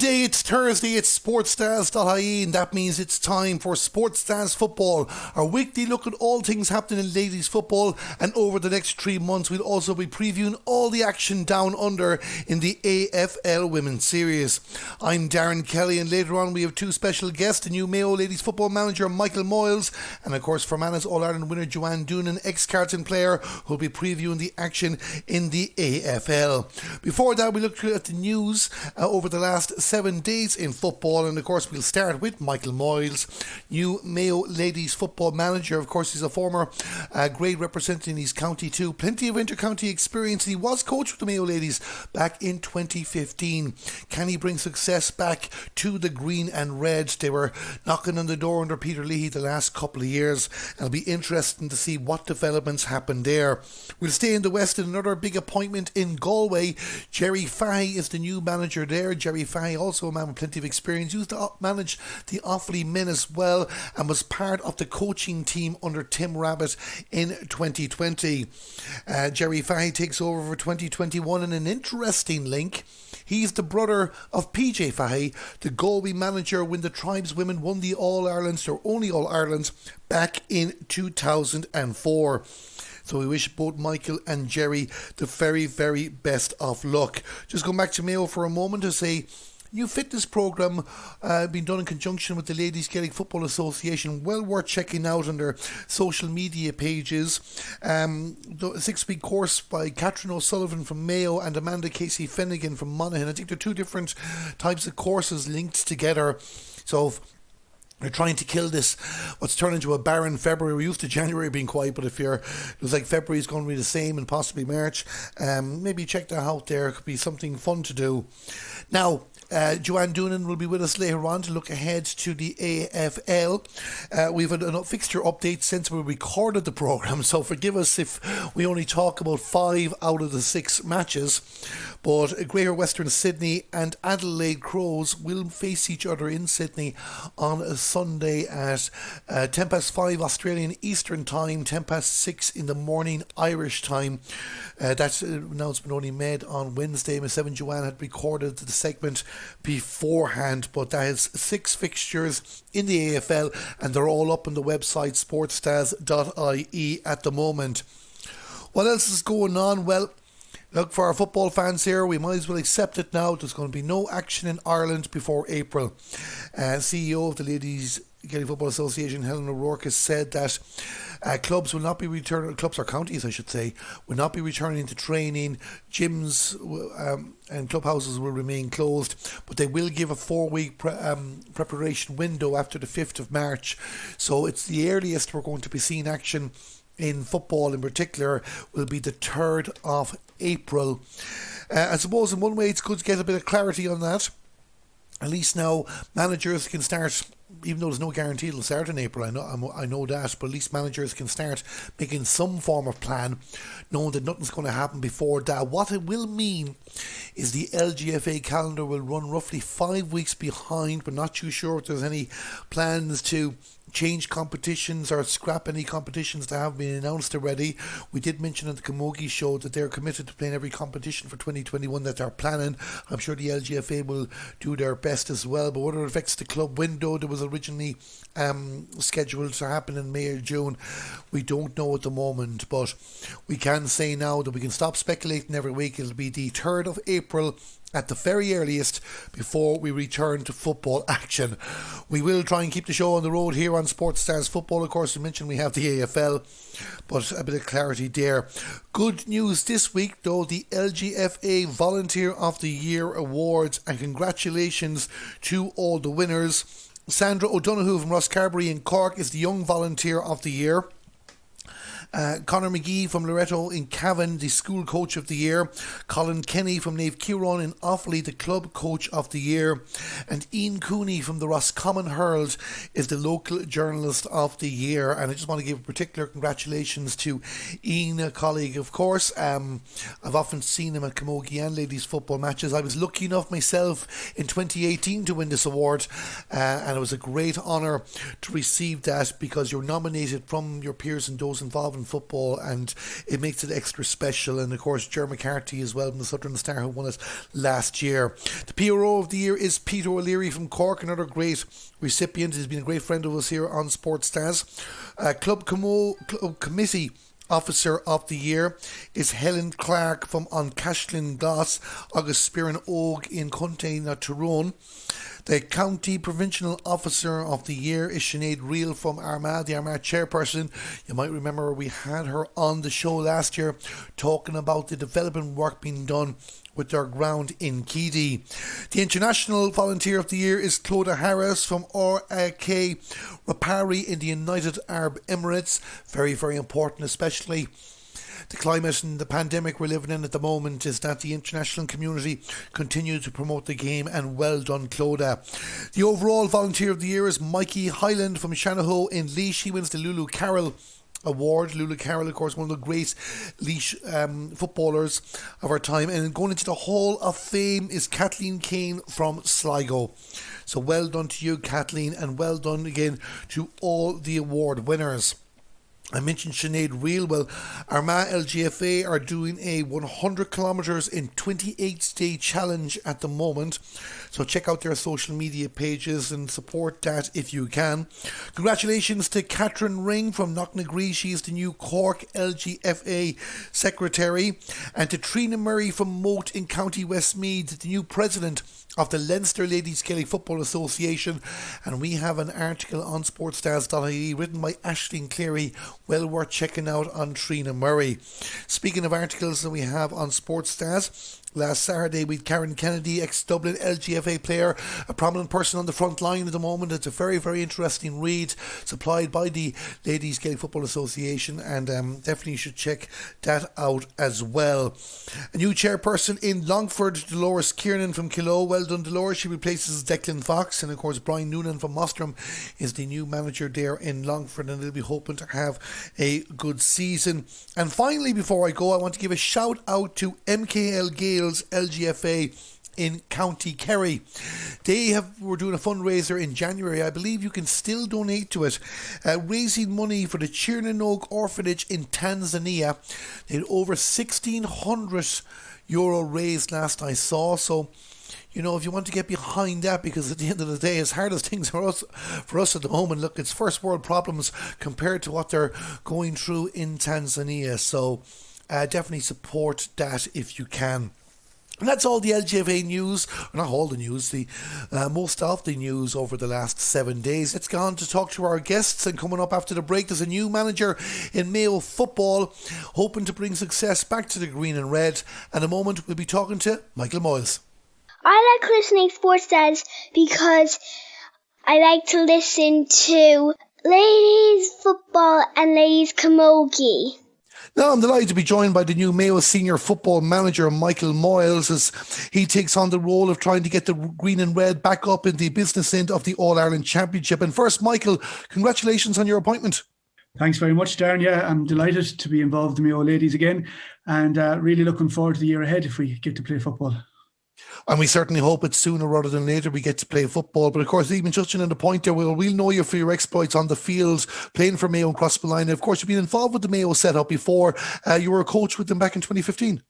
day, it's Thursday, it's sportsdaz.ie, and that means it's time for SPORTSDAZ Football, our weekly look at all things happening in ladies football. And over the next 3 months we'll also be previewing all the action down under in the AFL Womens Series. I'm Darren Kelly, and later on we have two special guests, the new Mayo ladies football manager Michael Moyles, and of course Fermanagh All-Ireland winner Joanne Doonan, ex-Carlton player, who'll be previewing the action in the AFL. Before that, we look at the news over the last 7 days in football, and of course we'll start with Michael Moyles, new Mayo ladies football manager. Of course, he's a former grade representing his county too, plenty of inter-county experience. He was coach with the Mayo ladies back in 2015. Can he bring success back to the green and red? They were knocking on the door under Peter Leahy the last couple of years, and it'll be interesting to see what developments happen there. We'll stay in the West in another big appointment in Galway. Gerry Fahey is the new manager there. Gerry Fahey, also a man with plenty of experience, used to manage the Offaly men as well, and was part of the coaching team under Tim Rabbit in 2020. Gerry Fahey takes over for 2021, and an interesting link: he's the brother of PJ Fahey, the Galway manager when the Tribes women won the All-Irelands, their only All-Irelands, back in 2004. So we wish both Michael and Gerry the very, very best of luck. Just going back to Mayo for a moment to say, new fitness programme being done in conjunction with the Ladies Gaelic Football Association. Well worth checking out on their social media pages. The 6-week course by Catherine O'Sullivan from Mayo and Amanda Casey Finnegan from Monaghan. I think they're two different types of courses linked together. So they're trying to kill this, what's turned into a barren February. We're used to January being quiet, but it was like February's going to be the same, and possibly March. Maybe check that out there. It could be something fun to do. Now, Joanne Doonan will be with us later on to look ahead to the AFL. We've had a fixture update since we recorded the programme, so forgive us if we only talk about 5 out of the 6 matches. But Greater Western Sydney and Adelaide Crows will face each other in Sydney on a Sunday at 5:10 Australian Eastern Time, 6:10 in the morning Irish time. That announcement only made on Wednesday. Myself and Joanne had recorded the segment beforehand, but that has 6 fixtures in the AFL, and they're all up on the website sportsdaz.ie at the moment. What else is going on? Well, look, for our football fans here, we might as well accept it now. There's going to be no action in Ireland before April. CEO of the Ladies Gaelic Football Association, Helen O'Rourke, has said that clubs will not be returning, clubs or counties I should say, will not be returning to training. Gyms and clubhouses will remain closed, but they will give a 4-week preparation window after the 5th of March. So it's the earliest we're going to be seeing action in football in particular will be the 3rd of April. I suppose in one way it's good to get a bit of clarity on that. At least now managers can start, even though there's no guarantee it'll start in April, I know that, but at least managers can start making some form of plan, knowing that nothing's going to happen before that. What it will mean is the LGFA calendar will run roughly 5 weeks behind. We're not too sure if there's any plans to change competitions or scrap any competitions that have been announced already. We did mention on the Camogie show that they're committed to playing every competition for 2021 that they're planning. I'm sure the LGFA will do their best as well, but whether it affects the club window that was originally scheduled to happen in May or June, we don't know at the moment. But we can say now that we can stop speculating every week. It'll be the 3rd of April at the very earliest before we return to football action. We will try and keep the show on the road here on SPORTSDAZ Football. Of course, we mentioned we have the AFL, but a bit of clarity there. Good news this week though, the LGFA Volunteer of the Year Awards, and congratulations to all the winners. Sandra O'Donoghue from Rosscarbery in Cork is the Young Volunteer of the Year. Conor McGee from Loreto in Cavan, the School Coach of the Year. Colin Kenny from Naomh Ciarán in Offaly, the Club Coach of the Year. And Ian Cooney from the Roscommon Herald is the Local Journalist of the Year. And I just want to give particular congratulations to Ian, a colleague, of course. I've often seen him at Camogie and ladies football matches. I was lucky enough myself in 2018 to win this award, and it was a great honour to receive that, because you're nominated from your peers and those involved in in football, and it makes it extra special. And of course, Ger McCarthy as well from the Southern Star, who won it last year. The PRO of the year is Peter O'Leary from Cork, another great recipient. He's been a great friend of us here on SportsDAZ. Club Committee Officer of the Year is Helen Clark from Uncashlin Gloss, August Spirin Og in Conte na Tyrone. The County Provincial Officer of the Year is Sinead Reel from Armagh, the Armagh chairperson. You might remember we had her on the show last year talking about the development work being done with their ground in Keady. The International Volunteer of the Year is Clodagh Harris from RK Rapari in the United Arab Emirates. Very, very important, especially the climate and the pandemic we're living in at the moment, is that the international community continue to promote the game, and well done, Clodagh. The overall Volunteer of the Year is Mikey Highland from Shanahoe in Laois. He wins the Lulu Carroll Award. Lulu Carroll, of course, one of the great Laois footballers of our time. And going into the Hall of Fame is Kathleen Kane from Sligo. So well done to you, Kathleen, and well done again to all the award winners. I mentioned Sinead Reel. Well, Armagh LGFA are doing a 100 kilometres in 28-day challenge at the moment. So check out their social media pages and support that if you can. Congratulations to Catherine Ring from Knocknagree. She's the new Cork LGFA Secretary. And to Trina Murray from Moat in County Westmeath, the new President of the Leinster Ladies Gaelic Football Association. And we have an article on sportsdaz.ie written by Aisling Cleary, well worth checking out on Trina Murray. Speaking of articles that we have on SportsDAZ, last Saturday with Karen Kennedy, ex-Dublin LGFA player, a prominent person on the front line at the moment. It's a very, very interesting read supplied by the Ladies Gaelic Football Association, and definitely you should check that out as well. A new chairperson in Longford, Dolores Kiernan from Killow. Well done, Dolores. She replaces Declan Fox, and of course Brian Noonan from Mostram is the new manager there in Longford, and they'll be hoping to have a good season. And finally, before I go, I want to give a shout out to MKL Gales LGFA in County Kerry. We're doing a fundraiser in January. I believe you can still donate to it, raising money for the Chirnanogue Orphanage in Tanzania. They had over €1,600 raised last I saw. So, you know, if you want to get behind that, because at the end of the day, as hard as things are for us at the moment, look, it's first world problems compared to what they're going through in Tanzania. So definitely support that if you can. And that's all the LGFA news, or not all the news, the most of the news over the last 7 days. Let's go on to talk to our guests, and coming up after the break, there's a new manager in Mayo football, hoping to bring success back to the green and red. And in a moment, we'll be talking to Michael Moyles. I like listening to SportsDAZ because I like to listen to ladies football and ladies camogie. Now I'm delighted to be joined by the new Mayo senior football manager, Michael Moyles, as he takes on the role of trying to get the green and red back up in the business end of the All-Ireland Championship. And first, Michael, congratulations on your appointment. Thanks very much, Darren. Yeah, I'm delighted to be involved in the Mayo ladies again, and really looking forward to the year ahead if we get to play football. And we certainly hope it's sooner rather than later we get to play football. But of course, even touching on the point there, we'll know you for your exploits on the field, playing for Mayo and Crossbow Line. And of course, you've been involved with the Mayo setup before. You were a coach with them back in 2015.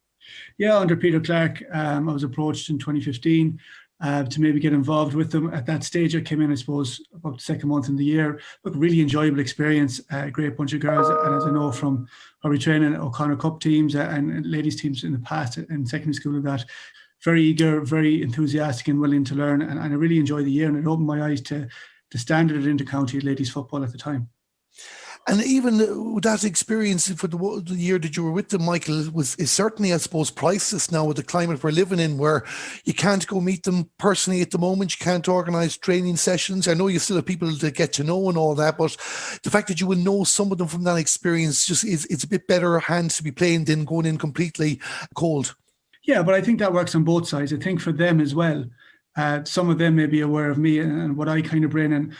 Yeah, under Peter Clark. I was approached in 2015 to maybe get involved with them. At that stage, I came in, I suppose, about the second month in the year. Look, really enjoyable experience, a great bunch of girls. And as I know from our training O'Connor Cup teams and ladies teams in the past in secondary school and that, very eager, very enthusiastic and willing to learn. And I really enjoyed the year, and it opened my eyes to the standard of inter-county ladies football at the time. And even that experience for the year that you were with them, Michael, is certainly, I suppose, priceless now with the climate we're living in, where you can't go meet them personally at the moment. You can't organise training sessions. I know you still have people to get to know and all that, but the fact that you will know some of them from that experience just it's a bit better hands to be playing than going in completely cold. Yeah, but I think that works on both sides. I think for them as well, some of them may be aware of me and what I kind of bring, and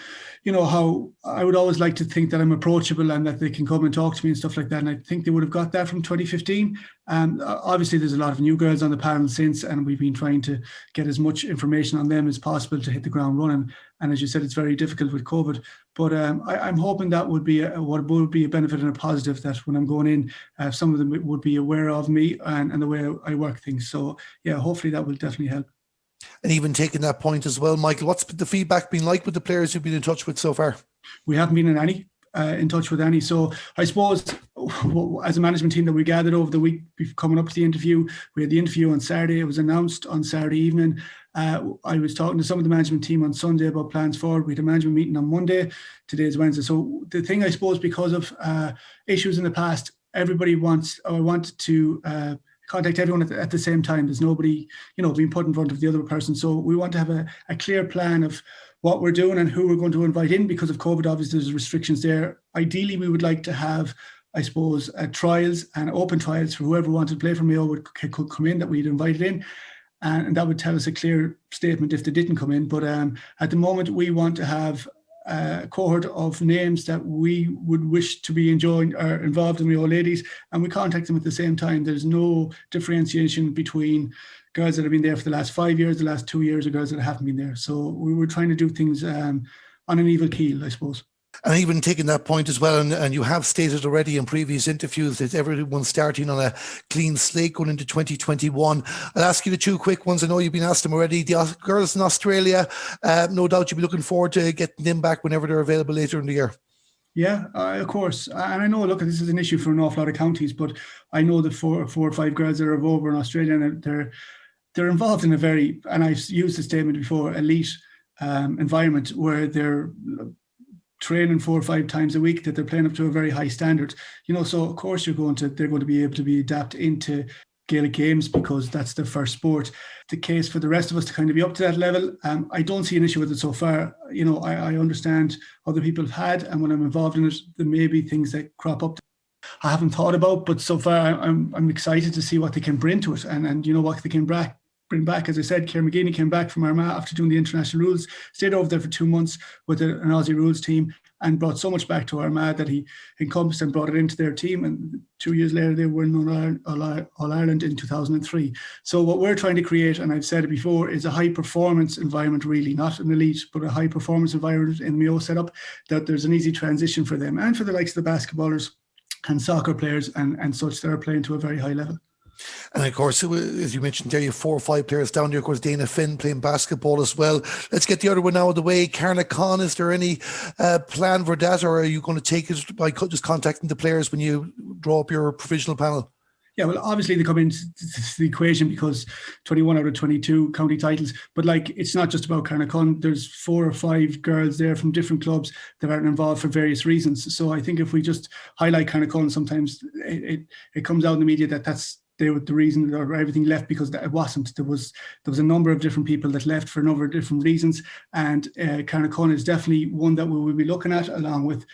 how I would always like to think that I'm approachable and that they can come and talk to me and stuff like that. And I think they would have got that from 2015. Obviously, there's a lot of new girls on the panel since, and we've been trying to get as much information on them as possible to hit the ground running. And as you said, it's very difficult with COVID. But I'm hoping that would be what would be a benefit and a positive, that when I'm going in, some of them would be aware of me and the way I work things. So yeah, hopefully that will definitely help. And even taking that point as well, Michael, what's the feedback been like with the players you've been in touch with so far? We haven't been in touch with any. So I suppose as a management team that we gathered over the week coming up to the interview, we had the interview on Saturday. It was announced on Saturday evening. I was talking to some of the management team on Sunday about plans forward. We had a management meeting on Monday. Today is Wednesday. So the thing, I suppose, because of issues in the past, everybody wanted to contact everyone at the same time. There's nobody, being put in front of the other person. So we want to have a clear plan of what we're doing and who we're going to invite in. Because of COVID, obviously there's restrictions there. Ideally, we would like to have, I suppose, trials and open trials for whoever wanted to play for Mayo could come in, that we'd invited in. And that would tell us a clear statement if they didn't come in. But at the moment, we want to have a cohort of names that we would wish to be involved in Mayo ladies, and we contact them at the same time. There's no differentiation between girls that have been there for the last 5 years, the last 2 years, or girls that haven't been there. So we were trying to do things on an even keel, I suppose. And even taking that point as well, and you have stated already in previous interviews that everyone's starting on a clean slate going into 2021. I'll ask you the two quick ones. I know you've been asked them already. The girls in Australia, no doubt you'll be looking forward to getting them back whenever they're available later in the year. Yeah, of course. And I know, look, this is an issue for an awful lot of counties, but I know the four or five girls that are over in Australia, and they're involved in a very, and I've used the statement before, elite environment where they're training 4 or 5 times a week, that they're playing up to a very high standard. So of course they're going to be able to be adapted into Gaelic games because that's their first sport. The case for the rest of us to kind of be up to that level, I don't see an issue with it so far. I understand other people have had, and when I'm involved in it, there may be things that crop up I haven't thought about, but so far I'm excited to see what they can bring to it, and what they can bring back. As I said, Ciara McGeaney came back from Armagh after doing the international rules, stayed over there for 2 months with an Aussie rules team, and brought so much back to Armagh that he encompassed and brought it into their team. And 2 years later, they won All-Ireland in 2003. So what we're trying to create, and I've said it before, is a high-performance environment, really, not an elite, but a high-performance environment in the Mayo setup, that there's an easy transition for them and for the likes of the basketballers and soccer players and such that are playing to a very high level. And of course, as you mentioned there, you have 4 or 5 players down there. Of course, Dana Finn playing basketball as well. Let's get the other one out of the way. Carnacon, is there any plan for that, or are you going to take it by just contacting the players when you draw up your provisional panel? Yeah, well, obviously they come into the equation because 21 out of 22 county titles. But it's not just about Carnacon. There's 4 or 5 girls there from different clubs that aren't involved for various reasons. So I think if we just highlight Carnacon, sometimes it comes out in the media that's the reason, or everything left, because it wasn't. There was a number of different people that left for a number of different reasons, and Carnacon is definitely one that we will be looking at, along with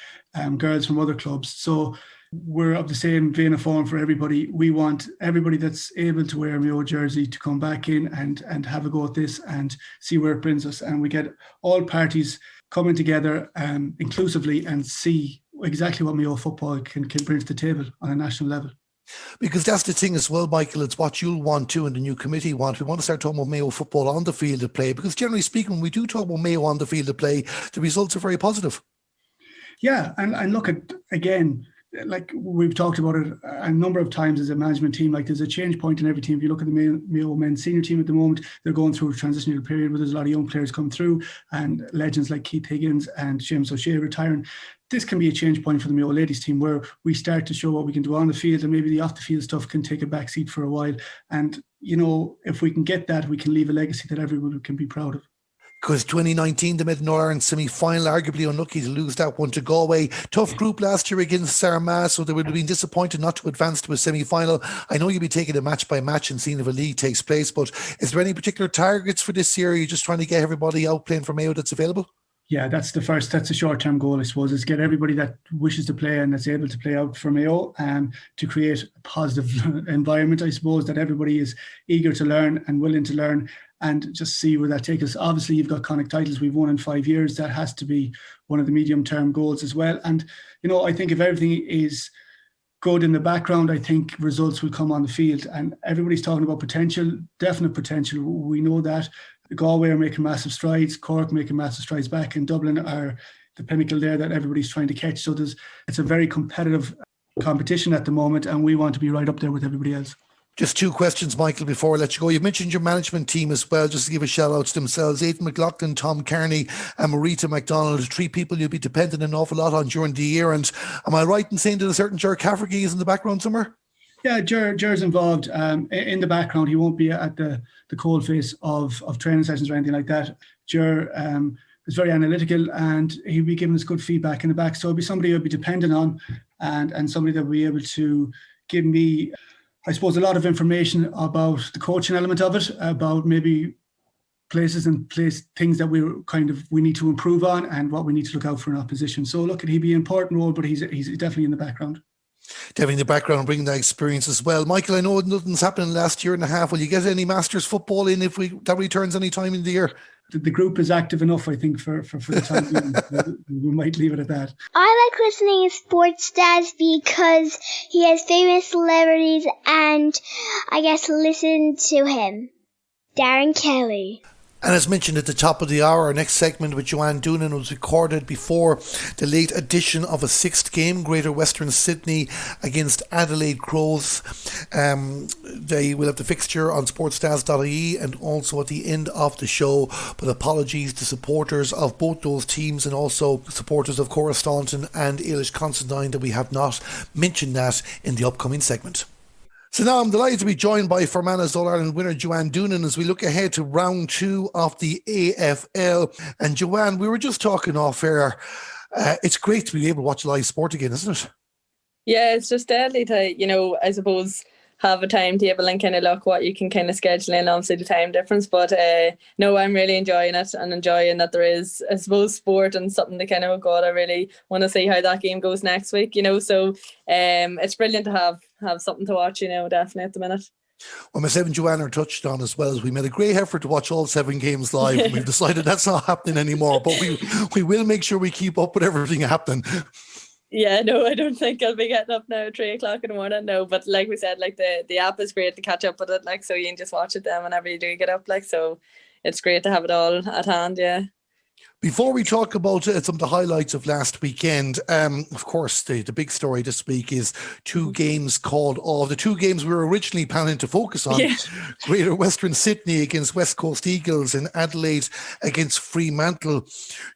girls from other clubs. So we're of the same vein of form for everybody. We want everybody that's able to wear a Mayo jersey to come back in and have a go at this and see where it brings us. And we get all parties coming together inclusively and see exactly what Mayo football can bring to the table on a national level. Because that's the thing as well, Michael, it's what you'll want to and the new committee want. We want to start talking about Mayo football on the field of play, because generally speaking, when we do talk about Mayo on the field of play, the results are very positive. Yeah, and look at, again, we've talked about it a number of times as a management team, there's a change point in every team. If you look at the Mayo men's senior team at the moment, they're going through a transitional period where there's a lot of young players come through, and legends like Keith Higgins and Seamus O'Shea retiring. This can be a change point for the Mayo ladies team, where we start to show what we can do on the field, and maybe the off the field stuff can take a back seat for a while. And, if we can get that, we can leave a legacy that everyone can be proud of. Because 2019, they made an All-Ireland semi-final, arguably unlucky to lose that one to Galway. Tough group last year against Armagh, so they would have been disappointed not to advance to a semi-final. I know you'll be taking it match by match and seeing if a league takes place, but is there any particular targets for this year? Are you just trying to get everybody out playing for Mayo that's available? Yeah, that's a short-term goal, I suppose, is get everybody that wishes to play and that's able to play out for Mayo, to create a positive environment, I suppose, that everybody is eager to learn and willing to learn. and just see where that takes us. Obviously, you've got Connacht titles we've won in 5 years. That has to be one of the medium-term goals as well. And, I think if everything is good in the background, I think results will come on the field. And everybody's talking about potential, definite potential. We know that. Galway are making massive strides, Cork making massive strides back, and Dublin are the pinnacle there that everybody's trying to catch. So it's a very competitive competition at the moment, and we want to be right up there with everybody else. Just 2 questions, Michael, before I let you go. You've mentioned your management team as well, just to give a shout out to themselves. Aidan McLaughlin, Tom Kearney and Marita MacDonald, 3 people you'll be dependent an awful lot on during the year. And am I right in saying that a certain Ger Cafferty is in the background somewhere? Yeah, Ger's involved in the background. He won't be at the coalface of training sessions or anything like that. Ger is very analytical, and he'll be giving us good feedback in the back. So it'll be somebody I'll be dependent on, and somebody that will be able to give me, I suppose, a lot of information about the coaching element of it, about maybe places and things that we need to improve on and what we need to look out for in opposition. So look, he'd be an important role, but he's definitely in the background. Definitely in the background and bringing that experience as well. Michael, I know nothing's happened in the last year and a half. Will you get any Masters football in if that returns any time in the year? The group is active enough, I think, for the time being. We might leave it at that. I like listening to SportsDAZ because he has famous celebrities and I get to listen to him. Darren Kelly. And as mentioned at the top of the hour, our next segment with Joanne Doonan was recorded before the late edition of a 6th game, Greater Western Sydney against Adelaide Crows. They will have the fixture on sportsdaz.ie and also at the end of the show. But apologies to supporters of both those teams and also supporters of Cora Staunton and Ailish Constantine that we have not mentioned that in the upcoming segment. So now I'm delighted to be joined by Fermanagh All-Ireland winner Joanne Doonan as we look ahead to round 2 of the AFL. And Joanne, we were just talking off air. It's great to be able to watch live sport again, isn't it? Yeah, it's just deadly to, I suppose, have a timetable and kind of look what you can kind of schedule in, obviously the time difference. But no, I'm really enjoying it and enjoying that there is, I suppose, sport and something to kind of, oh God, I really want to see how that game goes next week, So it's brilliant to have something to watch, definitely at the minute. Well, myself and Joanne are touched on as well as we made a great effort to watch all 7 games live. And we've decided that's not happening anymore, but we will make sure we keep up with everything happening. Yeah, no, I don't think I'll be getting up now at 3 o'clock in the morning. No, but like we said, the app is great to catch up with it, so you can just watch it then whenever you do get up, so it's great to have it all at hand, yeah. Before we talk about some of the highlights of last weekend, of course, the big story this week is 2 games called off. The 2 games we were originally planning to focus on, Greater Western Sydney against West Coast Eagles and Adelaide against Fremantle.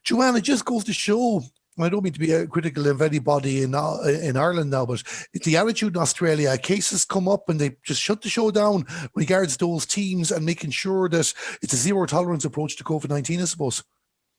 Joanne, it just goes to show, I don't mean to be critical of anybody in Ireland now, but the attitude in Australia, cases come up and they just shut the show down regards those teams and making sure that it's a zero tolerance approach to COVID-19, I suppose.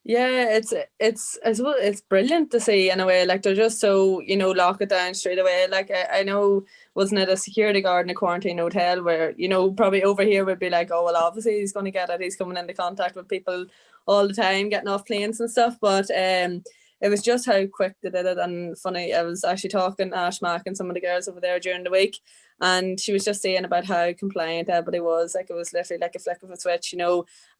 Yeah, it's I suppose it's brilliant to see in a way, they're just so, lock it down straight away. I know, wasn't it a security guard in a quarantine hotel where, probably over here would be like, oh, well, obviously he's going to get it. He's coming into contact with people all the time, getting off planes and stuff. But it was just how quick they did it. And funny, I was actually talking to Ash Mack and some of the girls over there during the week, and she was just saying about how compliant everybody was. It was literally like a flick of a switch,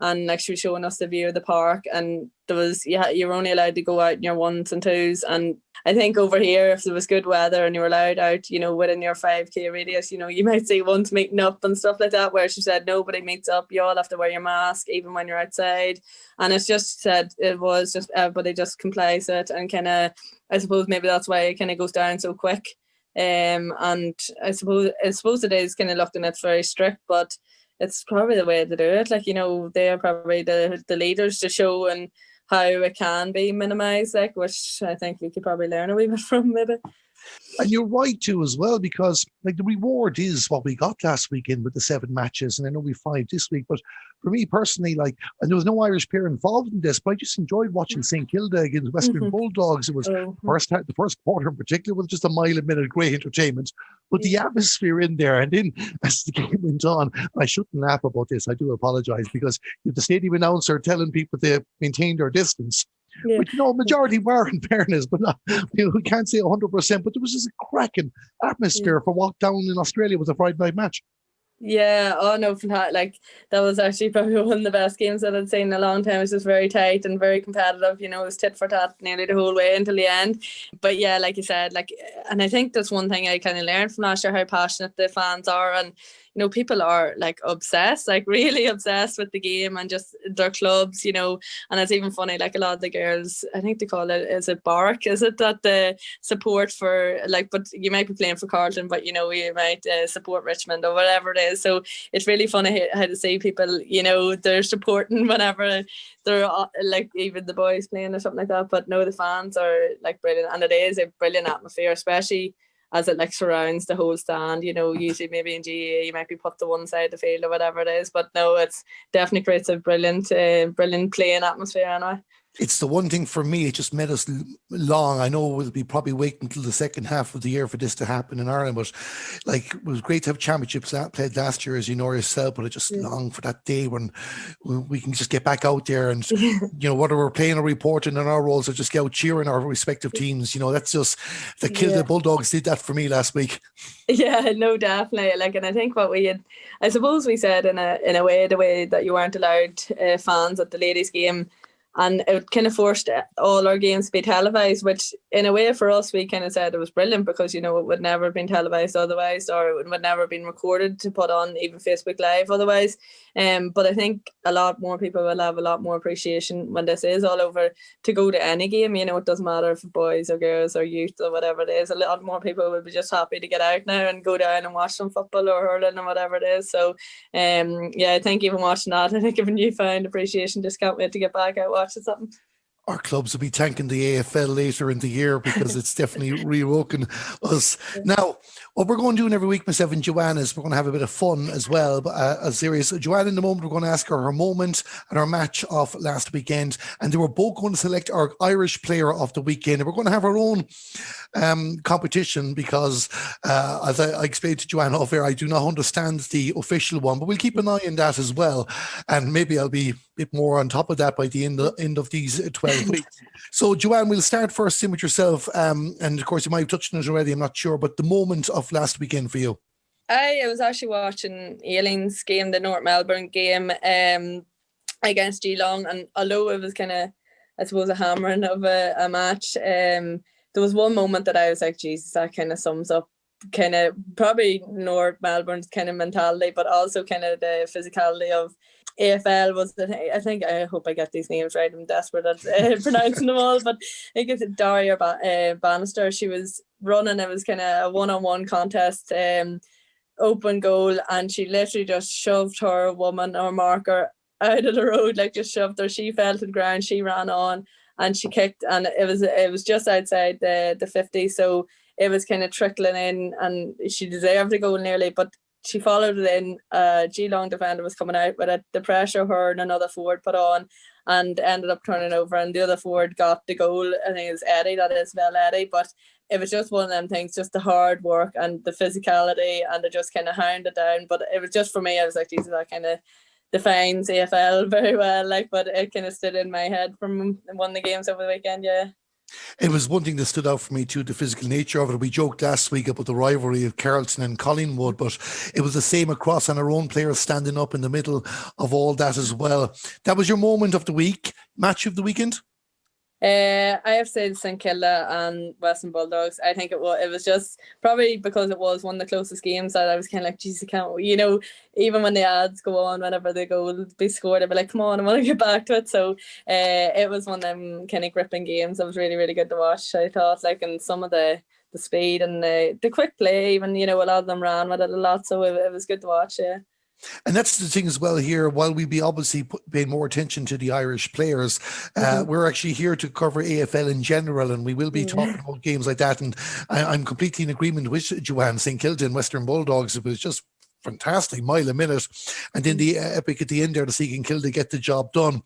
and she was showing us the view of the park, and there was, you were only allowed to go out in your 1s and 2s. And I think over here, if there was good weather and you were allowed out, within your 5k radius, you might see ones meeting up and stuff like that, where she said nobody meets up, you all have to wear your mask even when you're outside. And it's just said it was just everybody just complies it, and kind of, I suppose maybe that's why it kind of goes down so quick. And I suppose it is kind of looked and it's very strict, but it's probably the way to do it. They are probably the leaders to show and how it can be minimised, which I think we could probably learn a wee bit from maybe. And you're right too as well, because the reward is what we got last weekend with the 7 matches, and I know we 5 this week, but for me personally, and there was no Irish player involved in this, but I just enjoyed watching St Kilda against Western Bulldogs. It was the first quarter in particular was just a mile a minute, great entertainment, but the atmosphere in there, and then as the game went on, I shouldn't laugh about this, I do apologise, because the stadium announcer telling people to maintain their distance. Yeah. But majority were, in fairness, but not, we can't say 100%. But there was just a cracking atmosphere for what down in Australia was a Friday night match. Yeah, oh no, fantastic. Like, that was actually probably one of the best games that I'd seen in a long time. It was just very tight and very competitive, you know, it was tit for tat nearly the whole way until the end. But yeah, like you said, like, and I think that's one thing I kind of learned from last year, how passionate the fans are. And, you know, people are like obsessed, like really obsessed with the game and just their clubs, you know. And it's even funny, like a lot of the girls, I think they call it, is it bark? Is it that the support for, like, but you might be playing for Carlton, but you know, you might support Richmond or whatever it is. So it's really funny how to see people, you know, they're supporting whenever they're like even the boys playing or something like that. But no, the fans are like brilliant, and it is a brilliant atmosphere, especially as it like surrounds the whole stand. You know, usually maybe in GAA you might be put to one side of the field or whatever it is, but no, it's definitely creates a brilliant playing atmosphere anyway. It's the one thing for me, it just made us long. I know we'll be probably waiting until the second half of the year for this to happen in Ireland, but like, it was great to have championships played last year, as you know yourself, but I just long for that day when we can just get back out there and, you know, whether we're playing or reporting in our roles or just get out cheering our respective teams, you know, that's just, the Kilda Bulldogs did that for me last week. Yeah, no, definitely. Like, and I think what we had, I suppose we said in a way, the way that you weren't allowed fans at the ladies' game, and it kind of forced all our games to be televised, which in a way for us, we kind of said it was brilliant because, you know, it would never have been televised otherwise, or it would never have been recorded to put on even Facebook Live otherwise. But I think a lot more people will have a lot more appreciation when this is all over to go to any game. You know, it doesn't matter if boys or girls or youth or whatever it is. A lot more people will be just happy to get out now and go down and watch some football or hurling or whatever it is. So, yeah, I think even watching that, I think even you found appreciation. Just can't wait to get back out watching something. Our clubs will be thanking the AFL later in the year because it's definitely rewoken us. Now, what we're going to do every week, myself and Joanne, is we're going to have a bit of fun as well. But a series. Joanne, in the moment, we're going to ask her moment and our match of last weekend. And they were both going to select our Irish player of the weekend. And we're going to have our own competition because, as I explained to Joanne off air, I do not understand the official one. But we'll keep an eye on that as well. And maybe I'll be a bit more on top of that by the end of these 12 weeks. So, Joanne, we'll start first in with yourself. And of course, you might have touched on it already, I'm not sure, but the moment of last weekend for you. I was actually watching Eileen's game, the North Melbourne game against Geelong. And although it was kind of, I suppose, a hammering of a match, there was one moment that I was like, Jesus, that kind of sums up kind of probably North Melbourne's kind of mentality, but also kind of the physicality of AFL was I think, I hope I get these names right, I'm desperate at pronouncing them all, but I think it's Daria Bannister. She was running, it was kind of a one-on-one contest, open goal, and she literally just shoved her woman or marker out of the road, like just shoved her. She fell to the ground, she ran on and she kicked, and it was just outside the 50, so it was kind of trickling in and she deserved the goal nearly, but she followed it in. Geelong defender was coming out, but the pressure her and another forward put on and ended up turning over, and the other forward got the goal. I think it was Eddie, that is Vel Eddie, but it was just one of them things, just the hard work and the physicality, and they just kind of hounded down. But it was just, for me, I was like, Jesus, that kind of defines AFL very well, like, but it kind of stood in my head from one of the games over the weekend, yeah. It was one thing that stood out for me too, the physical nature of it. We joked last week about the rivalry of Carlton and Collingwood, but it was the same across, and our own players standing up in the middle of all that as well. That was your moment of the week, match of the weekend? I have to say St Kilda and Western Bulldogs. I think it was just probably because it was one of the closest games that I was kind of like, geez, I can't, you know, even when the ads go on, whenever they go be scored, I'd be like, come on, I want to get back to it. So it was one of them kind of gripping games that was really, really good to watch, I thought, like, and some of the speed and the quick play, even, you know, a lot of them ran with it a lot, so it was good to watch, yeah. And that's the thing as well here, while we be obviously paying more attention to the Irish players, we're actually here to cover AFL in general, and we will be talking about games like that. And I'm completely in agreement with Joanne. St Kilda and Western Bulldogs, it was just fantastic, mile a minute, and then the epic at the end there to see Kilda get the job done.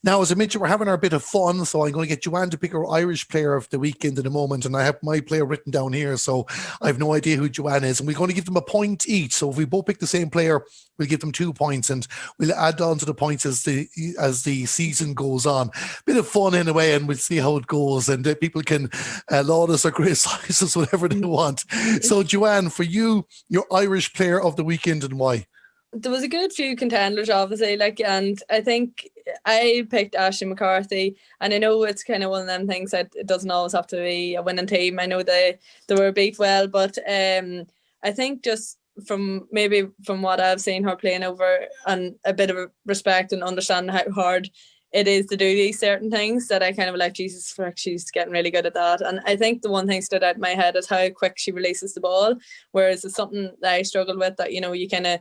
Now, as I mentioned, we're having our bit of fun, so I'm going to get Joanne to pick our Irish player of the weekend in a moment, and I have my player written down here, so I have no idea who Joanne is, and we're going to give them a point each. So if we both pick the same player, we'll give them 2 points, and we'll add on to the points as the season goes on. Bit of fun in a way, and we'll see how it goes, and people can laud us or criticize us, whatever they want. So Joanne, for you, your Irish player of the weekend and why? there was a good few contenders, obviously, like, and I think I picked Ashley McCarthy, and I know it's kind of one of them things that it doesn't always have to be a winning team. I know they were beat well, but I think just from what I've seen her playing over, and a bit of respect and understanding how hard it is to do these certain things, that I kind of like, Jesus, frick, she's getting really good at that. And I think the one thing stood out in my head is how quick she releases the ball, whereas it's something that I struggled with, that, you know, you kind of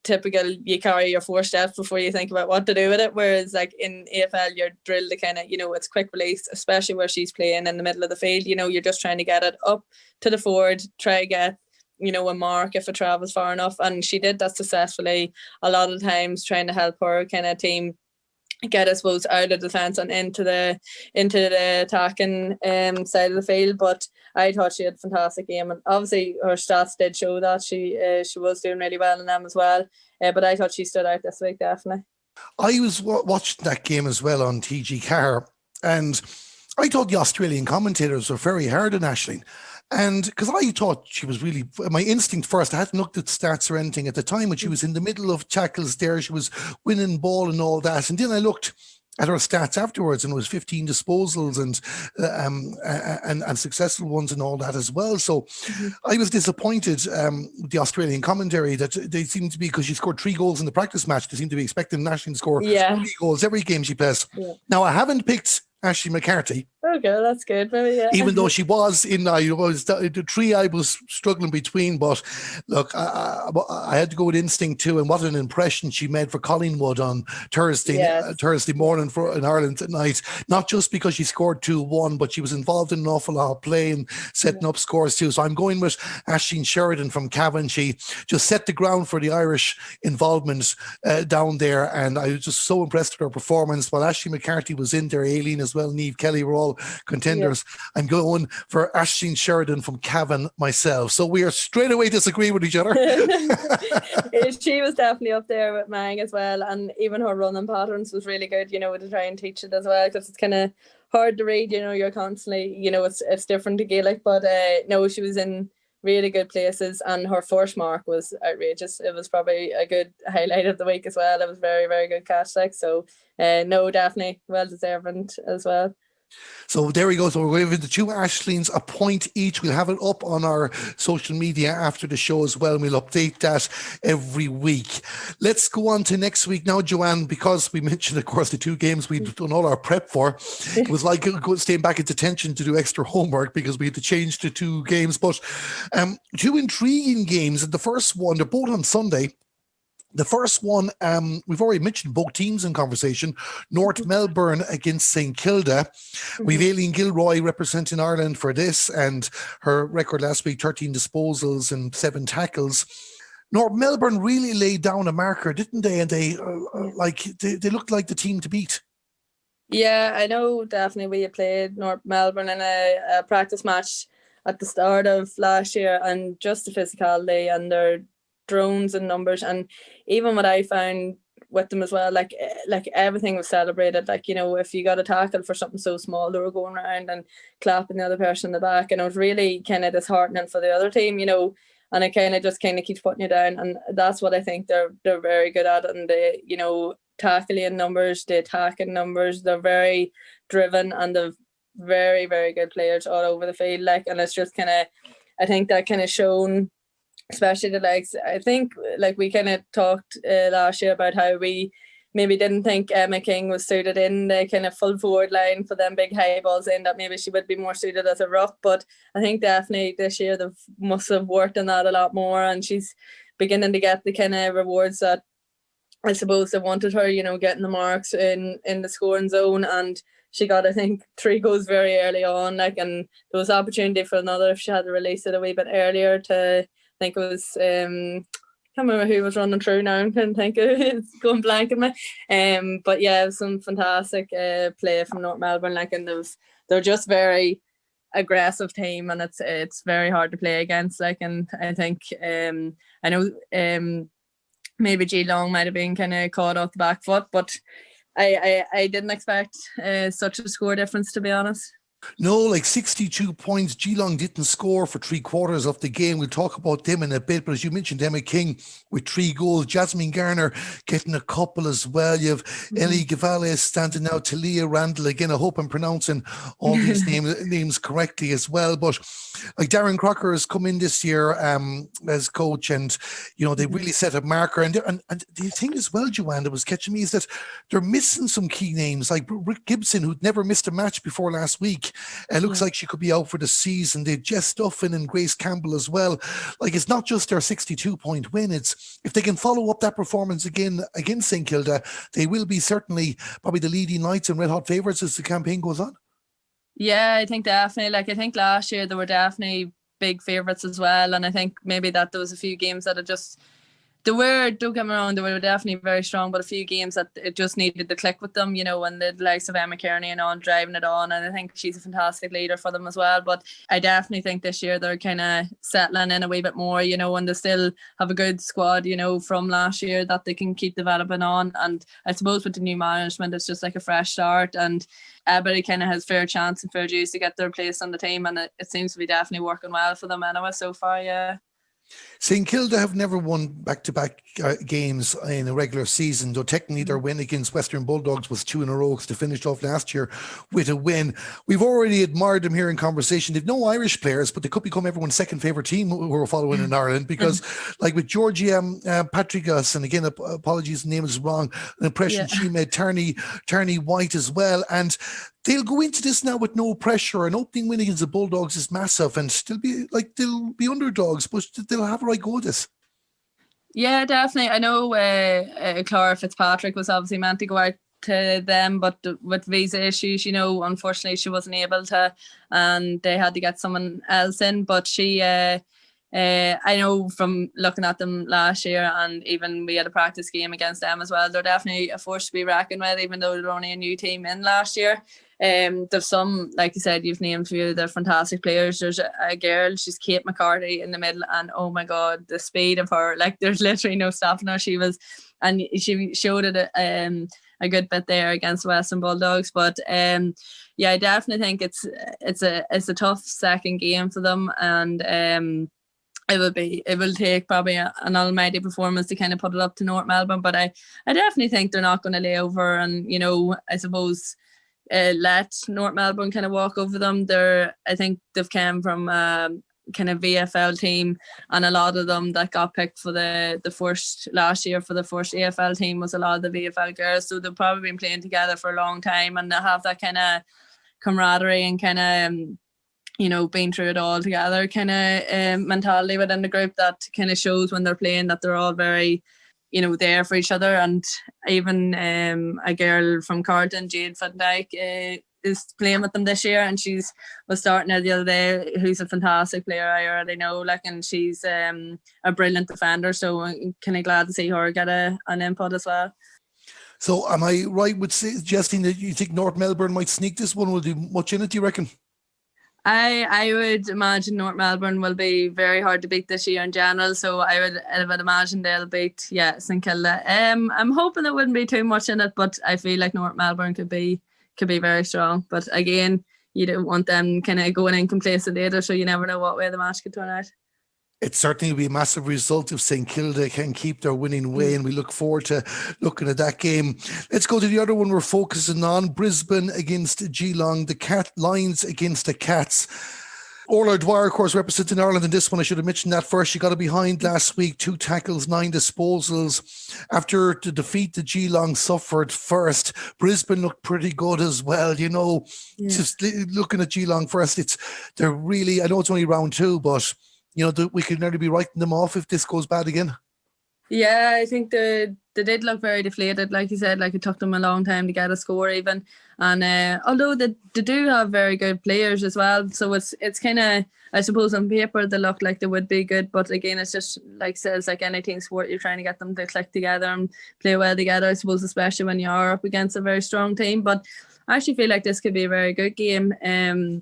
typical, you carry your 4 steps before you think about what to do with it, whereas like in AFL you're drilled to kind of, you know, it's quick release, especially where she's playing in the middle of the field. You know, you're just trying to get it up to the forward, try to get, you know, a mark if it travels far enough, and she did that successfully a lot of times, trying to help her kind of team get, I suppose, out of defence and into the attacking side of the field. But I thought she had a fantastic game, and obviously her stats did show that she was doing really well in them as well. But I thought she stood out this week, definitely. I was watching that game as well on TG Car, and I thought the Australian commentators were very hard on Aisling. And because I thought she was really, my instinct first, I hadn't looked at stats or anything at the time, when she was in the middle of tackles there, she was winning ball and all that. And then I looked at her stats afterwards, and it was 15 disposals and successful ones and all that as well. So I was disappointed with the Australian commentary, that they seemed to be, because she scored 3 goals in the practice match, they seem to be expecting Aisling to score 3 goals every game she plays. Yeah. Now, I haven't picked Ashley McCarthy. Okay, that's good. Maybe, yeah. Even though she was in, the 3 I was struggling between, but look, I had to go with instinct too. And what an impression she made for Collingwood on Thursday morning in Ireland at night. Not just because she scored 2-1, but she was involved in an awful lot of play and setting up scores too. So I'm going with Aisling Sheridan from Cavan. She just set the ground for the Irish involvement down there, and I was just so impressed with her performance. While Ashley McCarthy was in there, Aileen as well, Niamh Kelly were all contenders. I'm going for Aisling Sheridan from Cavan myself. So we are straight away disagreeing with each other. She was definitely up there with Mang as well, and even her running patterns was really good, you know, to try and teach it as well, because it's kind of hard to read, you know, you're constantly, you know, it's different to Gaelic, but no, she was in really good places, and her first mark was outrageous. It was probably a good highlight of the week as well. It was very, very good catch, like, so no, definitely well deserving as well. So there we go. So we're going to give the 2 Aislings a point each. We'll have it up on our social media after the show as well, and we'll update that every week. Let's go on to next week now, Joanne, because we mentioned, of course, the 2 games we'd done all our prep for. It was like staying back at detention to do extra homework, because we had to change to 2 games. But 2 intriguing games. And the first one, they're both on Sunday. The first one, we've already mentioned both teams in conversation. North Melbourne against St Kilda. We've Aileen Gilroy representing Ireland for this, and her record last week, 13 disposals and 7 tackles. North Melbourne really laid down a marker, didn't they? And they looked like the team to beat. Yeah, I know, definitely. We had played North Melbourne in a practice match at the start of last year, and just the physicality and their drones and numbers, and even what I found with them as well, like everything was celebrated. Like, you know, if you got a tackle for something so small, they were going around and clapping the other person in the back, and it was really kind of disheartening for the other team, you know, and it kind of keeps putting you down. And that's what I think they're very good at, and they, you know, tackling numbers, the attacking numbers, they're very driven, and they're very, very good players all over the field, like, and it's just kind of, I think that kind of shown, especially the legs. I think, like, we kind of talked last year about how we maybe didn't think Emma King was suited in the kind of full forward line for them big high balls in, that maybe she would be more suited as a ruck. But I think definitely this year they must have worked on that a lot more, and she's beginning to get the kind of rewards that I suppose they wanted her, you know, getting the marks in the scoring zone. And she got, I think, 3 goals very early on, like, and there was opportunity for another if she had to release it a wee bit earlier to, I think it was, can't remember who was running through now. I can't think of it. It's going blank in me. But yeah, it was some fantastic play from North Melbourne, like, and they're just very aggressive team, and it's very hard to play against, like, and I think I know maybe Geelong might have been kind of caught off the back foot, but I didn't expect such a score difference, to be honest. No, like 62 points. Geelong didn't score for 3/4 of the game. We'll talk about them in a bit. But as you mentioned, Emma King with 3 goals. Jasmine Garner getting a couple as well. You have Ellie Gavales standing out. Talia Randall. Again, I hope I'm pronouncing all these names correctly as well. But like Darren Crocker has come in this year as coach, and they really set a marker. And the thing as well, Joanne, that was catching me is that they're missing some key names like Rick Gibson, who'd never missed a match before last week. It looks like she could be out for the season. They've Jess Duffin and Grace Campbell as well. Like, it's not just their 62-point win. It's if they can follow up that performance again against St Kilda, they will be certainly probably the leading lights and red hot favourites as the campaign goes on. Yeah, I think definitely. Like, I think last year they were definitely big favourites as well. And I think maybe that there was a few games that don't get me wrong, they were definitely very strong, but a few games that it just needed to click with them, and the likes of Emma Kearney and on driving it on, and I think she's a fantastic leader for them as well. But I definitely think this year they're kind of settling in a wee bit more, and they still have a good squad, from last year that they can keep developing on. And I suppose with the new management, it's just like a fresh start, and everybody kind of has fair chance and fair dues to get their place on the team, and it seems to be definitely working well for them anyway so far. Yeah. St Kilda have never won back-to-back games in a regular season, though technically their win against Western Bulldogs was 2 in a row because they finished off last year with a win. We've already admired them here in conversation. They've no Irish players, but they could become everyone's second favourite team who are following in Ireland because, like with Georgia Patrigas, and again, apologies, the name is wrong, an impression she made, Tarney White as well, and they'll go into this now with no pressure. An opening win against the Bulldogs is massive, and they'll be underdogs, but they'll have a right go at this. Yeah, definitely. I know Clara Fitzpatrick was obviously meant to go out to them, but with visa issues, unfortunately she wasn't able to, and they had to get someone else in. But she, I know from looking at them last year, and even we had a practice game against them as well, they're definitely a force to be reckoned with, even though they're only a new team in last year. There's some, like you said, you've named a few, they're fantastic players. There's a girl, she's Kate McCarthy in the middle, and oh my God, the speed of her, like there's literally no stopping her. She showed it a good bit there against Western Bulldogs. But I definitely think it's a tough second game for them, and it will take probably an almighty performance to kind of put it up to North Melbourne. But I definitely think they're not going to lay over, and I suppose let North Melbourne kind of walk over them. I think they've come from kind of VFL team, and a lot of them that got picked for the first last year for the first AFL team was a lot of the VFL girls, so they've probably been playing together for a long time, and they have that kind of camaraderie and kind of being through it all together kind of mentality within the group that kind of shows when they're playing that they're all very there for each other. And even a girl from Carlton, Jade Van Dyke, is playing with them this year, and was starting there the other day, who's a fantastic player, I already know, and she's a brilliant defender, so I'm kind of glad to see her get an input as well. So am I right with suggesting that you think North Melbourne might sneak this one? Will do much in it, do you reckon? I would imagine North Melbourne will be very hard to beat this year in general, so I would imagine they'll beat St Kilda. I'm hoping there wouldn't be too much in it, but I feel like North Melbourne could be very strong. But again, you don't want them kind of going in complacent either, so you never know what way the match could turn out. It certainly will be a massive result if St Kilda can keep their winning way, and we look forward to looking at that game. Let's go to the other one we're focusing on, Brisbane against Geelong, the Lions against the Cats. Orla Dwyer, of course, representing Ireland in this one. I should have mentioned that first. She got it behind last week, 2 tackles, 9 disposals. After the defeat that Geelong suffered first, Brisbane looked pretty good as well. Just looking at Geelong first, they're really, I know it's only round 2, but we could nearly be writing them off if this goes bad again. Yeah, I think they did look very deflated, like you said. Like, it took them a long time to get a score even, and although they do have very good players as well, so it's kind of, I suppose on paper they look like they would be good, but again it's just like any team sport, you're trying to get them to click together and play well together, I suppose, especially when you are up against a very strong team. But I actually feel like this could be a very good game. I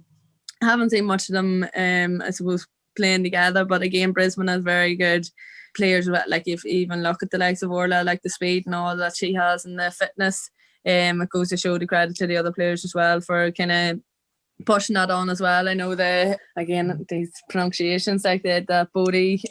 haven't seen much of them I suppose playing together, but again Brisbane has very good players. Like, if you even look at the likes of Orla, like the speed and all that she has and the fitness, it goes to show the credit to the other players as well for kind of pushing that on as well. I know these pronunciations like the Bodie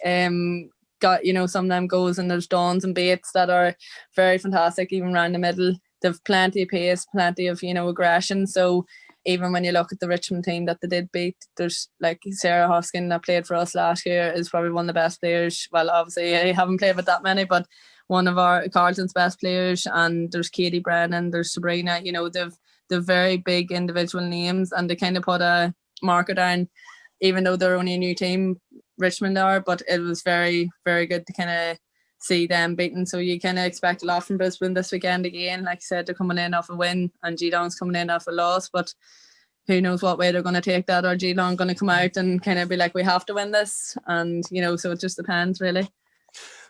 got, some of them goals, and there's Dawns and Bates that are very fantastic, even around the middle. They've plenty of pace, plenty of, aggression. So even when you look at the Richmond team that they did beat, there's like Sarah Hoskin that played for us last year is probably one of the best players. Well, obviously I haven't played with that many, but one of our Carlton's best players. And there's Katie Brennan, there's Sabrina, they've very big individual names, and they kind of put a marker down, even though they're only a new team, Richmond are, but it was very, very good to kind of see them beaten. So you kind of expect a lot from Brisbane this weekend again. Like I said, they're coming in off a win, and Geelong's coming in off a loss, but who knows what way they're going to take that, or Geelong going to come out and kind of be like, we have to win this. And, so it just depends really.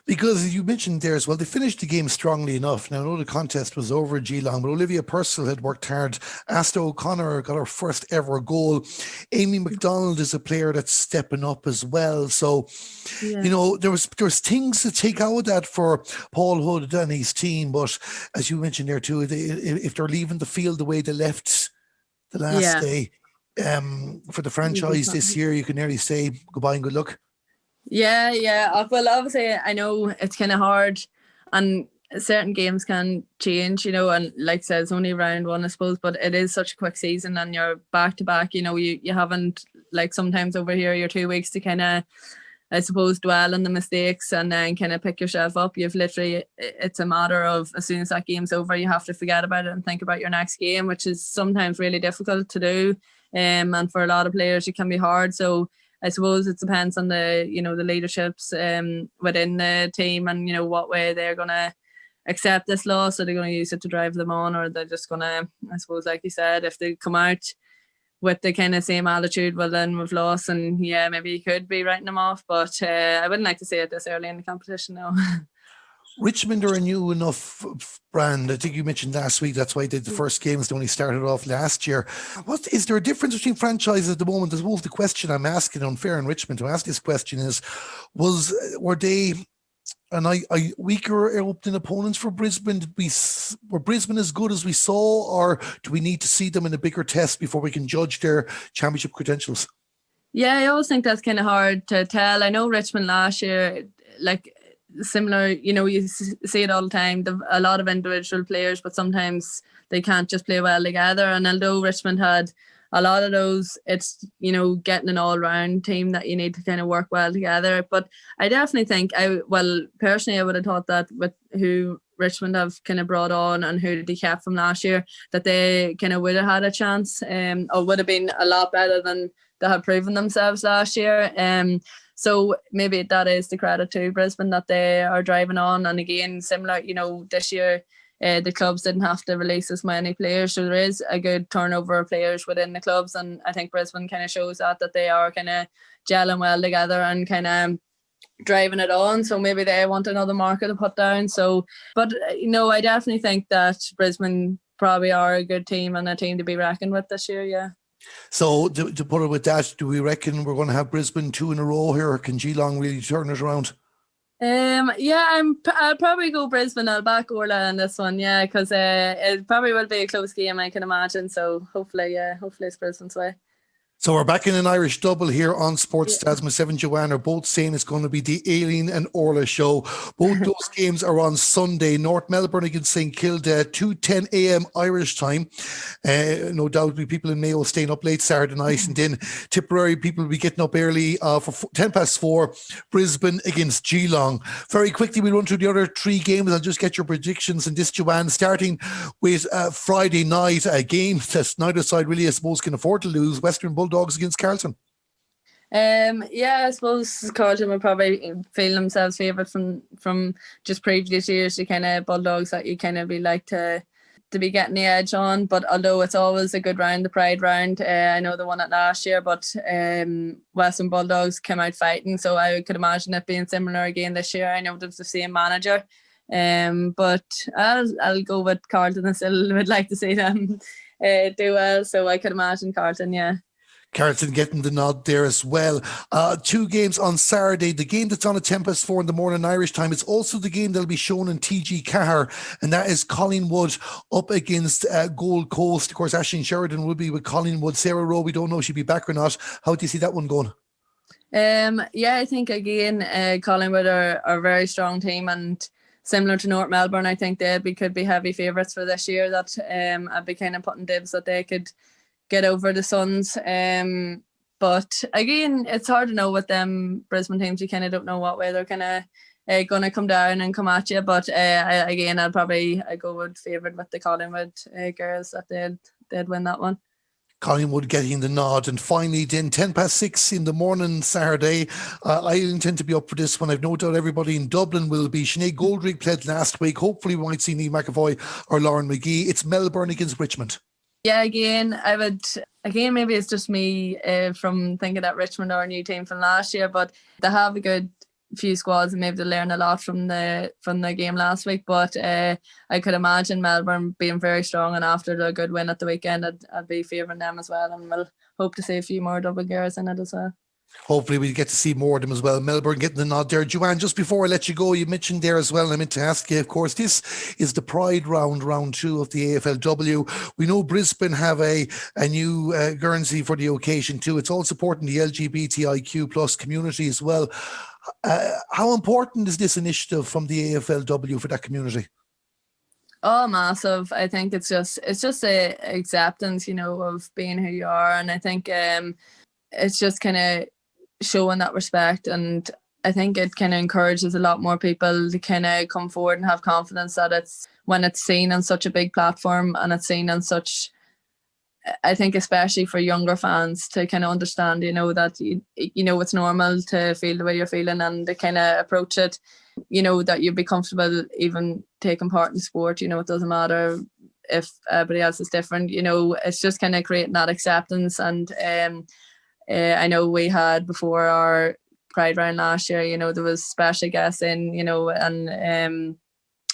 Because you mentioned there as well, they finished the game strongly enough. Now, I know the contest was over at Geelong, but Olivia Purcell had worked hard. Asta O'Connor got her first ever goal. Amy McDonald is a player that's stepping up as well. So, there was things to take out of that for Paul Hood and his team. But as you mentioned there too, if they're leaving the field the way they left the last day, for the franchise this year, you can nearly say goodbye and good luck. Yeah. Well, obviously, I know it's kind of hard, and certain games can change, and like I said, it's only round one, I suppose, but it is such a quick season, and you're back to back, you haven't, like sometimes over here, you're 2 weeks to kind of, I suppose, dwell on the mistakes and then kind of pick yourself up. You've literally, it's a matter of as soon as that game's over, you have to forget about it and think about your next game, which is sometimes really difficult to do. And for a lot of players, it can be hard. So I suppose it depends on the, the leaderships within the team, and, what way they're going to accept this loss. Are they going to use it to drive them on, or they're just going to, I suppose, like you said, if they come out with the kind of same attitude, well, then we've lost, and maybe you could be writing them off. But I wouldn't like to say it this early in the competition, no. Richmond are a new enough brand. I think you mentioned last week that's why they did the first games. They only started off last year. What is there a difference between franchises at the moment? I suppose the question I'm asking, unfair in Richmond to ask this question, is were they weaker opening opponents for Brisbane? Were Brisbane as good as we saw, or do we need to see them in a bigger test before we can judge their championship credentials? Yeah, I always think that's kind of hard to tell. I know Richmond last year, like, similar, you see it all the time. They've a lot of individual players, but sometimes they can't just play well together. And although Richmond had a lot of those, it's, getting an all-round team that you need to kind of work well together. But I definitely think, personally, I would have thought that with who Richmond have kind of brought on and who they kept from last year, that they kind of would have had a chance, or would have been a lot better than they had proven themselves last year. So maybe that is the credit to Brisbane, that they are driving on. And again, similar, this year, the clubs didn't have to release as many players. So there is a good turnover of players within the clubs. And I think Brisbane kind of shows that they are kind of gelling well together and kind of driving it on. So maybe they want another marker to put down. So, but, I definitely think that Brisbane probably are a good team and a team to be reckoned with this year, yeah. So to put it with that, do we reckon we're going to have Brisbane 2 in a row here, or can Geelong really turn it around? I'll probably go Brisbane. I'll back Orla on this one, because it probably will be a close game, I can imagine. So hopefully it's Brisbane's way. So we're back in an Irish double here on SportsDAZ. Myself and Joanne are both saying it's going to be the Aileen and Orla show. Both those games are on Sunday. North Melbourne against St Kilda, 2:10 a.m. Irish time. No doubt be people in Mayo staying up late Saturday night, and then Tipperary people will be getting up early for 4:10, Brisbane against Geelong. Very quickly, we'll run through the other three games. I'll just get your predictions on this, Joanne, starting with Friday night, a game that neither side really, I suppose, can afford to lose. Western Bulldogs against Carlton. I suppose Carlton will probably feel themselves favoured from just previous years, the kind of Bulldogs that you kind of be like to be getting the edge on. But although it's always a good round, the Pride round, I know they won it last year, but Western Bulldogs came out fighting, so I could imagine it being similar again this year. I know there's the same manager, but I'll go with Carlton. I still would like to see them do well, so I could imagine Carlton, yeah. Carlton getting the nod there as well. 2 games on Saturday. The game that's on at 4:10 in the morning Irish time. It's also the game that'll be shown in TG Cahir, and that is Collingwood up against Gold Coast. Of course, Aisling Sheridan will be with Collingwood. Sarah Rowe, we don't know if she'll be back or not. How do you see that one going? Yeah, I think again, Collingwood are a very strong team, and similar to North Melbourne, I think they could be heavy favourites for this year. That I'd be kind of putting dibs that they could get over the Suns. But again, it's hard to know with them Brisbane teams. You kind of don't know what way they're kind of going to come down and come at you. But I'd probably go with favourite with the Collingwood girls, that they'd win that one. Collingwood getting the nod. And finally then 6:10 in the morning Saturday, I intend to be up for this one. I've no doubt everybody in Dublin will be. Sinead Goldrick played last week. Hopefully we might see Niamh McAvoy or Lauren McGee. It's Melbourne against Richmond. Yeah, maybe it's just me from thinking that Richmond are a new team from last year, but they have a good few squads and maybe they learn a lot from the game last week. But I could imagine Melbourne being very strong, and after the good win at the weekend, I'd be favouring them as well, and we'll hope to see a few more double girls in it as well. Hopefully we get to see more of them as well. Melbourne getting the nod there. Joanne, just before I let you go, you mentioned there as well, and I meant to ask you, of course, this is the Pride round 2 of the AFLW. We know Brisbane have a new Guernsey for the occasion too. It's all supporting the LGBTIQ plus community as well. How important is this initiative from the AFLW for that community? Oh, massive. I think it's just a acceptance, of being who you are. And I think it's just kind of showing that respect, and I think it kind of encourages a lot more people to kind of come forward and have confidence that when it's seen on such a big platform, and it's seen on such, I think especially for younger fans to kind of understand, that it's normal to feel the way you're feeling, and to kind of approach it, that you'd be comfortable even taking part in sport. It doesn't matter if everybody else is different. It's just kind of creating that acceptance. And I know we had before our Pride round last year, there was special guests in, and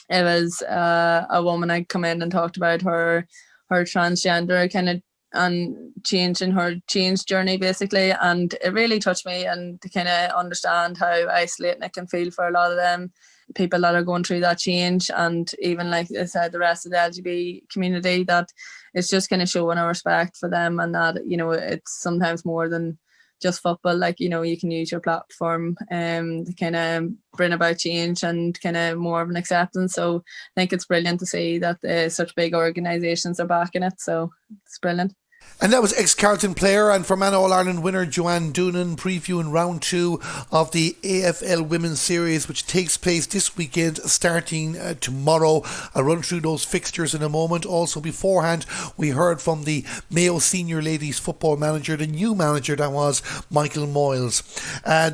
it was a woman I come in and talked about her transgender kind of and changing her change journey basically, and it really touched me, and to kind of understand how isolating it can feel for a lot of them people that are going through that change, and even like I said, the rest of the LGBT community, that it's just kind of showing a respect for them, and that it's sometimes more than just football. Like you can use your platform to kind of bring about change and kind of more of an acceptance. So I think it's brilliant to see that such big organisations are backing it. So it's brilliant. And that was ex-Carlton player and Fermanagh All-Ireland winner Joanne Doonan previewing round 2 of the AFL Womens Series, which takes place this weekend starting tomorrow. I'll run through those fixtures in a moment. Also beforehand, we heard from the Mayo senior ladies football manager, the new manager that was Michael Moyles.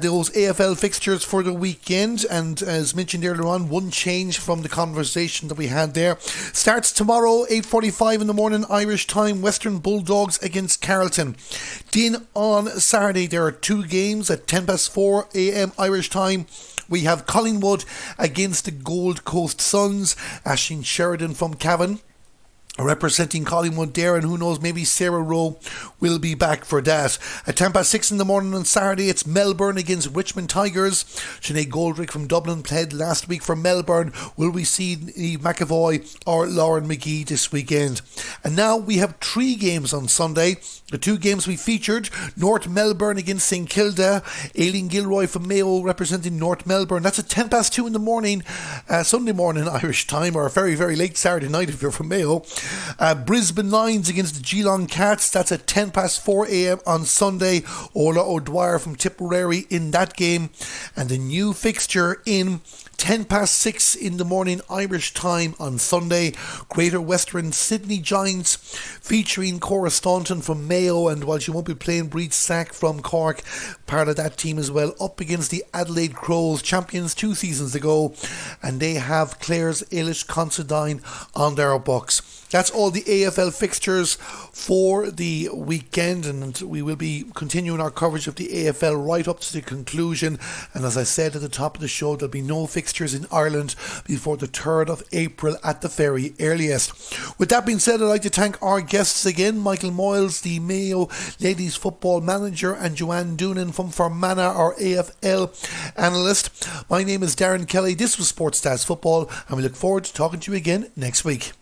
Those AFL fixtures for the weekend, and as mentioned earlier on, one change from the conversation that we had there. Starts tomorrow, 8:45 in the morning Irish time, Western Bulldogs against Carlton. Then on Saturday there are 2 games at 4:10 a.m. Irish time. We have Collingwood against the Gold Coast Suns. Aisling Sheridan from Cavan representing Collingwood there, and who knows, maybe Sarah Rowe will be back for that. At 6:10 in the morning on Saturday, it's Melbourne against Richmond Tigers. Sinead Goldrick from Dublin played last week for Melbourne. Will we see Niamh McAvoy or Lauren McGee this weekend? And now we have 3 games on Sunday. The 2 games we featured: North Melbourne against St Kilda. Aileen Gilroy from Mayo representing North Melbourne. That's at 2:10 in the morning, Sunday morning Irish time, or very, very late Saturday night if you're from Mayo. Brisbane Lions against the Geelong Cats. That's at 4:10 a.m. on Sunday. Ola O'Dwyer from Tipperary in that game. And the new fixture in 6:10 in the morning Irish time on Sunday: Greater Western Sydney Giants featuring Cora Staunton from Mayo, and while she won't be playing, Breed Sack from Cork, part of that team as well, up against the Adelaide Crows, champions 2 seasons ago, and they have Clare's Ailish Considine on their books. That's all the AFL fixtures for the weekend, and we will be continuing our coverage of the AFL right up to the conclusion. And as I said at the top of the show, there'll be no fixtures fixtures in Ireland before the 3rd of April at the very earliest. With that being said, I'd like to thank our guests again, Michael Moyles, the Mayo Ladies Football Manager, and Joanne Doonan from Fermanagh, our AFL analyst. My name is Darren Kelly. This was SportsDAZ Football, and we look forward to talking to you again next week.